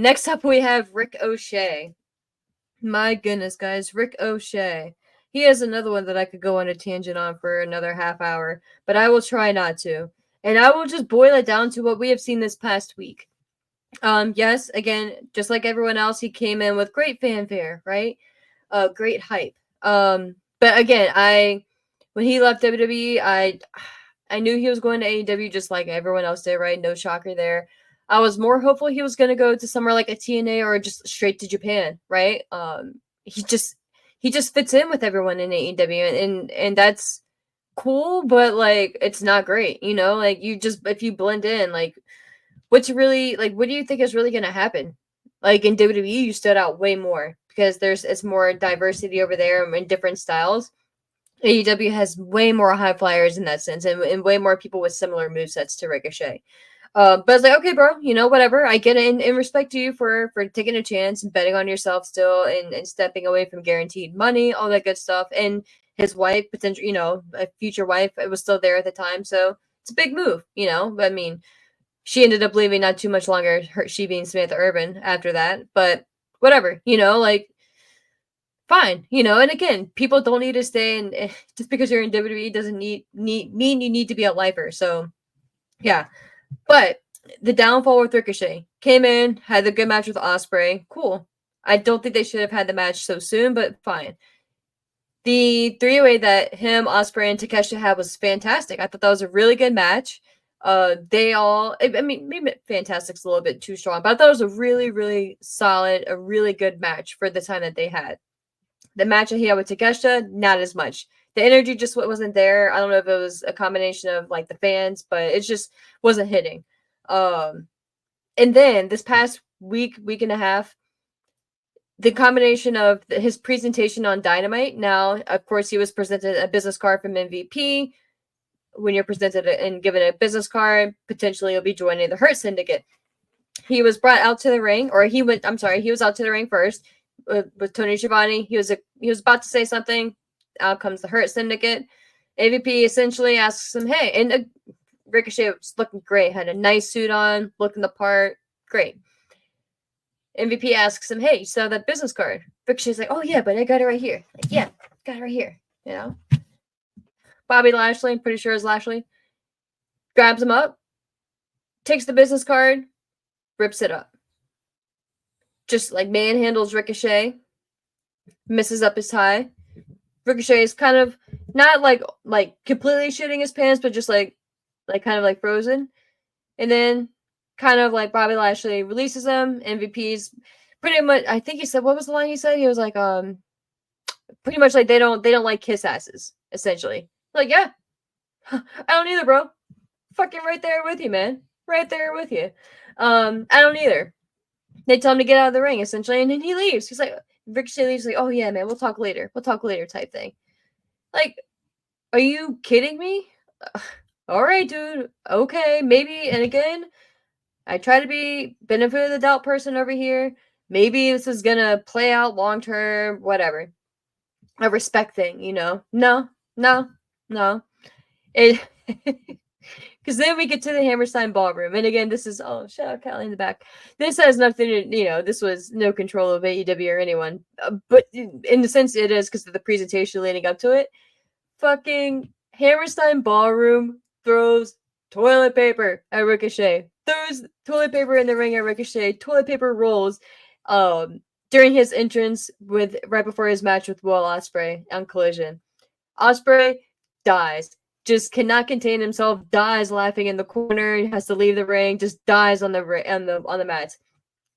next up we have Ricochet. My goodness, guys, Ricochet. He has another one that I could go on a tangent on for another half hour, but I will try not to. And I will just boil it down to what we have seen this past week. Yes, again, just like everyone else, he came in with great fanfare, right? Great hype. But again, when he left WWE, I knew he was going to AEW just like everyone else did, right? No shocker there. I was more hopeful he was going to go to somewhere like a TNA or just straight to Japan, right? He just fits in with everyone in AEW, and that's cool, but like it's not great, you know? Like you just if you blend in, like what do you think is really going to happen? Like in WWE, you stood out way more because it's more diversity over there and different styles. AEW has way more high flyers in that sense, and way more people with similar movesets to Ricochet. But it's like, okay, bro, whatever. I get it, and respect to you for taking a chance and betting on yourself still, and stepping away from guaranteed money, all that good stuff. And his wife, potential, a future wife, it was still there at the time, so it's a big move, But I mean, she ended up leaving not too much longer. She being Samantha Urban after that, but whatever, like fine, and again, people don't need to stay, and just because you're in WWE doesn't mean you need to be a lifer. So yeah, but the downfall with Ricochet came in, had the good match with Ospreay. Cool. I don't think they should have had the match so soon, but fine. The three-way that him, Ospreay, and Takeshita had was fantastic. I thought that was a really good match. I mean, maybe fantastic's a little bit too strong, but I thought it was a really, really solid, a really good match for the time that they had. The match that he had with Takeshita, not as much. The energy just wasn't there. I don't know if it was a combination of like the fans, but it just wasn't hitting. And then this past week and a half, the combination of his presentation on Dynamite. Now, of course, he was presented a business card from MVP. When you're presented and given a business card, potentially you'll be joining the Hurt Syndicate. He was brought out to the ring, or he was out to the ring first with Tony Schiavone. He was about to say something. Out comes the Hurt Syndicate. MVP essentially asks him, "Hey," and Ricochet was looking great, had a nice suit on, looking the part, great. MVP asks him, "Hey, you saw that business card?" Ricochet's like, "Oh yeah, but I got it right here." Like, yeah, got it right here. Bobby Lashley, I'm pretty sure is Lashley, grabs him up, takes the business card, rips it up. Just like manhandles Ricochet, messes up his tie. Ricochet is kind of not like completely shitting his pants, but just like kind of like frozen. And then kind of like Bobby Lashley releases him. MVP's pretty much, I think he said, what was the line he said? He was like, pretty much like they don't like kiss asses, essentially. Like, yeah, I don't either, bro. Fucking right there with you, man. Right there with you. I don't either. They tell him to get out of the ring, essentially, and then he leaves. He's like, Ricochet leaves, like, "Oh yeah, man, we'll talk later. We'll talk later," type thing. Like, are you kidding me? All right, dude. Okay, maybe. And again, I try to be benefit of the doubt person over here. Maybe this is gonna play out long term, whatever. A respect thing, No. It because then we get to the Hammerstein Ballroom, and again, this is shout out Callie in the back. This has nothing to, this was no control of AEW or anyone, but in the sense it is because of the presentation leading up to it. Fucking Hammerstein Ballroom throws toilet paper at Ricochet. Throws toilet paper in the ring at Ricochet. Toilet paper rolls. During his entrance right before his match with Will Ospreay on Collision, Ospreay dies. Just cannot contain himself. Dies laughing in the corner. Has to leave the ring. Just dies on the mats.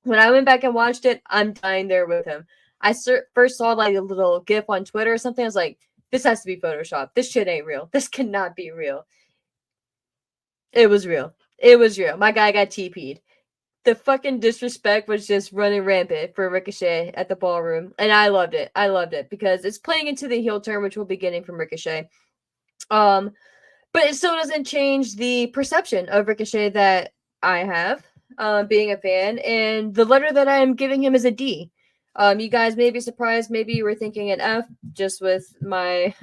When I went back and watched it, I'm dying there with him. I first saw like a little GIF on Twitter or something. I was like, this has to be Photoshop. This shit ain't real. This cannot be real. It was real. It was real. My guy got TP'd. The fucking disrespect was just running rampant for Ricochet at the ballroom. And I loved it. I loved it because it's playing into the heel turn, which we'll be getting from Ricochet. But it still doesn't change the perception of Ricochet that I have, being a fan. And the letter that I am giving him is a D. You guys may be surprised. Maybe you were thinking an F just with my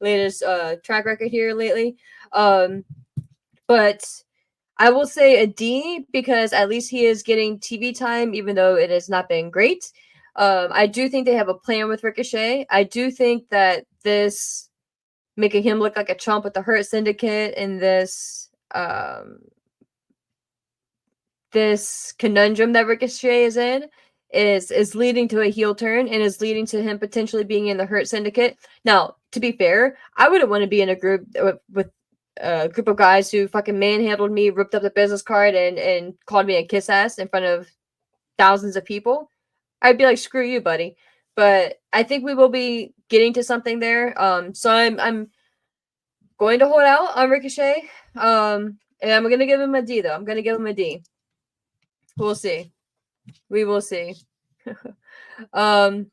latest track record here lately. But I will say a D because at least he is getting TV time, even though it has not been great. I do think they have a plan with Ricochet. I do think that this making him look like a chump with the Hurt Syndicate and this conundrum that Ricochet is in is leading to a heel turn and is leading to him potentially being in the Hurt Syndicate. Now, to be fair, I wouldn't want to be in a group with a group of guys who fucking manhandled me, ripped up the business card, and called me a kiss ass in front of thousands of people. I'd be like, screw you, buddy. But I think we will be getting to something there. So I'm going to hold out on Ricochet. And I'm gonna give him a D though. I'm gonna give him a D. We'll see. We will see. um